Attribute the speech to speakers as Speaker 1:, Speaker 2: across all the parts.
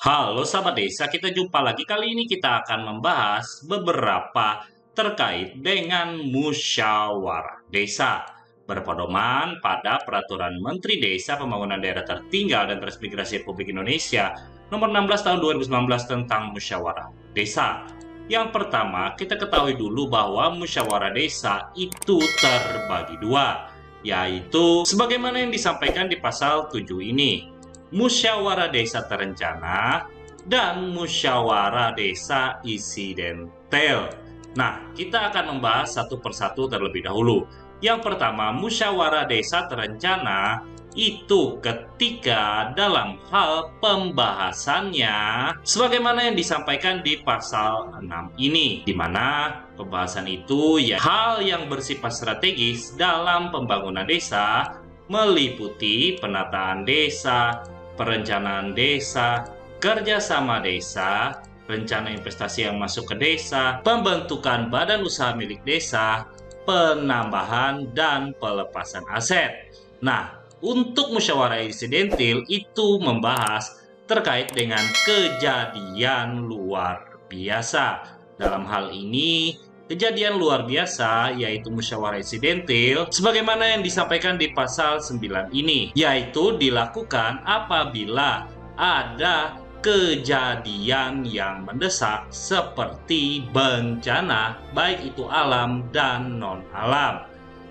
Speaker 1: Halo sahabat desa, kita jumpa lagi. Kali ini kita akan membahas beberapa terkait dengan musyawarah desa. Berpedoman pada Peraturan Menteri Desa Pembangunan Daerah Tertinggal dan Transmigrasi Republik Indonesia Nomor 16 Tahun 2019 tentang musyawarah desa. Yang pertama, kita ketahui dulu bahwa musyawarah desa itu terbagi dua, yaitu sebagaimana yang disampaikan di pasal 7 ini. Musyawarah desa terencana dan musyawarah desa insidental. Nah, kita akan membahas satu persatu terlebih dahulu. Yang pertama, musyawarah desa terencana itu ketika dalam hal pembahasannya sebagaimana yang disampaikan di pasal 6 ini, di mana pembahasan itu ya hal yang bersifat strategis dalam pembangunan desa meliputi penataan desa, perencanaan desa, kerjasama desa, rencana investasi yang masuk ke desa, pembentukan badan usaha milik desa, penambahan dan pelepasan aset. Nah, untuk musyawarah insidental itu membahas terkait dengan kejadian luar biasa. Dalam hal ini, kejadian luar biasa yaitu musyawarah insidental sebagaimana yang disampaikan di pasal 9 ini, yaitu dilakukan apabila ada kejadian yang mendesak seperti bencana baik itu alam dan non-alam.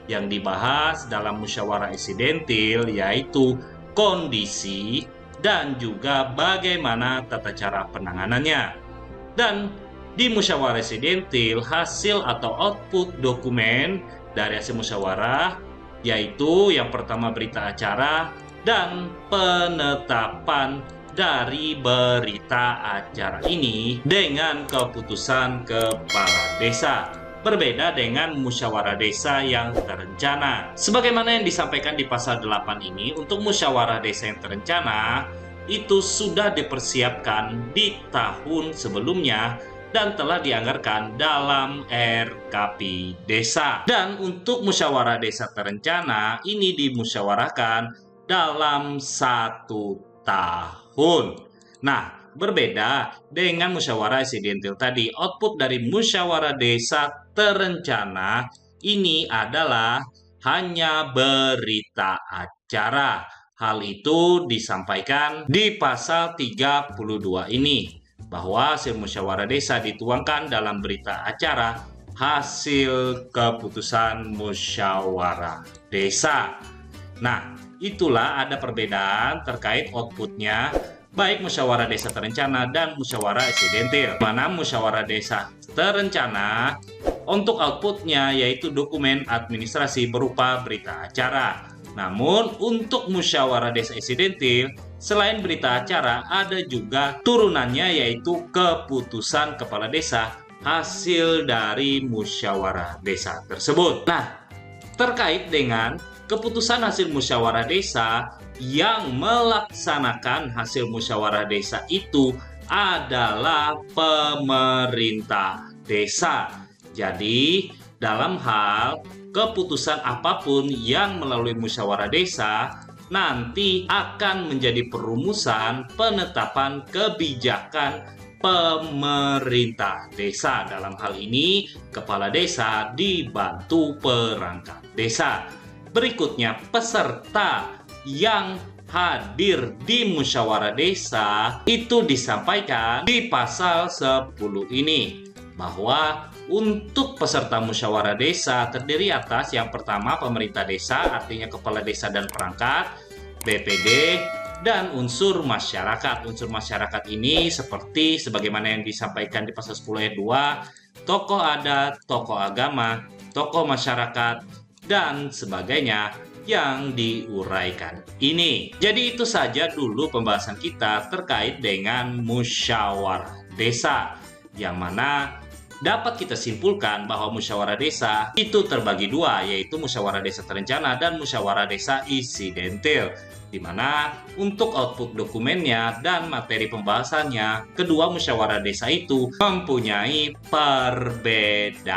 Speaker 1: Yang dibahas dalam musyawarah insidental yaitu kondisi dan juga bagaimana tata cara penanganannya. Dan di musyawarah insidental, hasil atau output dokumen dari hasil musyawarah yaitu yang pertama berita acara dan penetapan dari berita acara ini dengan keputusan kepala desa. Berbeda dengan musyawarah desa yang terencana. Sebagaimana yang disampaikan di pasal 8 ini, untuk musyawarah desa yang terencana itu sudah dipersiapkan di tahun sebelumnya dan telah dianggarkan dalam RKP desa. Dan untuk musyawarah desa terencana ini dimusyawarahkan dalam 1 tahun. Nah, berbeda dengan musyawarah insidental tadi, output dari musyawarah desa terencana ini adalah hanya berita acara. Hal itu disampaikan di pasal 32 ini, bahwa hasil musyawarah desa dituangkan dalam berita acara hasil keputusan musyawarah desa. Nah, itulah ada perbedaan terkait outputnya baik musyawarah desa terencana dan musyawarah insidental. Mana musyawarah desa terencana untuk outputnya yaitu dokumen administrasi berupa berita acara. Namun untuk musyawarah desa insidental selain berita acara ada juga turunannya yaitu keputusan kepala desa hasil dari musyawarah desa tersebut. Nah, terkait dengan keputusan hasil musyawarah desa yang melaksanakan hasil musyawarah desa itu adalah pemerintah desa. Jadi, dalam hal keputusan apapun yang melalui musyawarah desa nanti akan menjadi perumusan penetapan kebijakan pemerintah desa. Dalam hal ini, kepala desa dibantu perangkat desa. Berikutnya, peserta yang hadir di musyawarah desa itu disampaikan di pasal 10 ini, bahwa untuk peserta musyawarah desa terdiri atas yang pertama pemerintah desa, artinya kepala desa dan perangkat, BPD, dan unsur masyarakat. Unsur masyarakat ini seperti sebagaimana yang disampaikan di pasal 10 ayat 2, tokoh adat, tokoh agama, tokoh masyarakat, dan sebagainya yang diuraikan ini. Jadi itu saja dulu pembahasan kita terkait dengan musyawarah desa, yang mana dapat kita simpulkan bahwa musyawarah desa itu terbagi dua, yaitu musyawarah desa terencana dan musyawarah desa insidental, di mana untuk output dokumennya dan materi pembahasannya kedua musyawarah desa itu mempunyai perbedaan.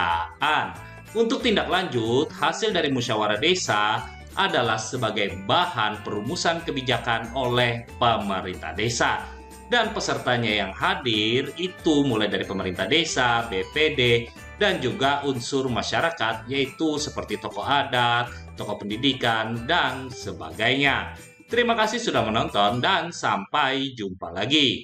Speaker 1: Untuk tindak lanjut, hasil dari musyawarah desa adalah sebagai bahan perumusan kebijakan oleh pemerintah desa. Dan pesertanya yang hadir itu mulai dari pemerintah desa, BPD, dan juga unsur masyarakat yaitu seperti tokoh adat, tokoh pendidikan, dan sebagainya. Terima kasih sudah menonton dan sampai jumpa lagi.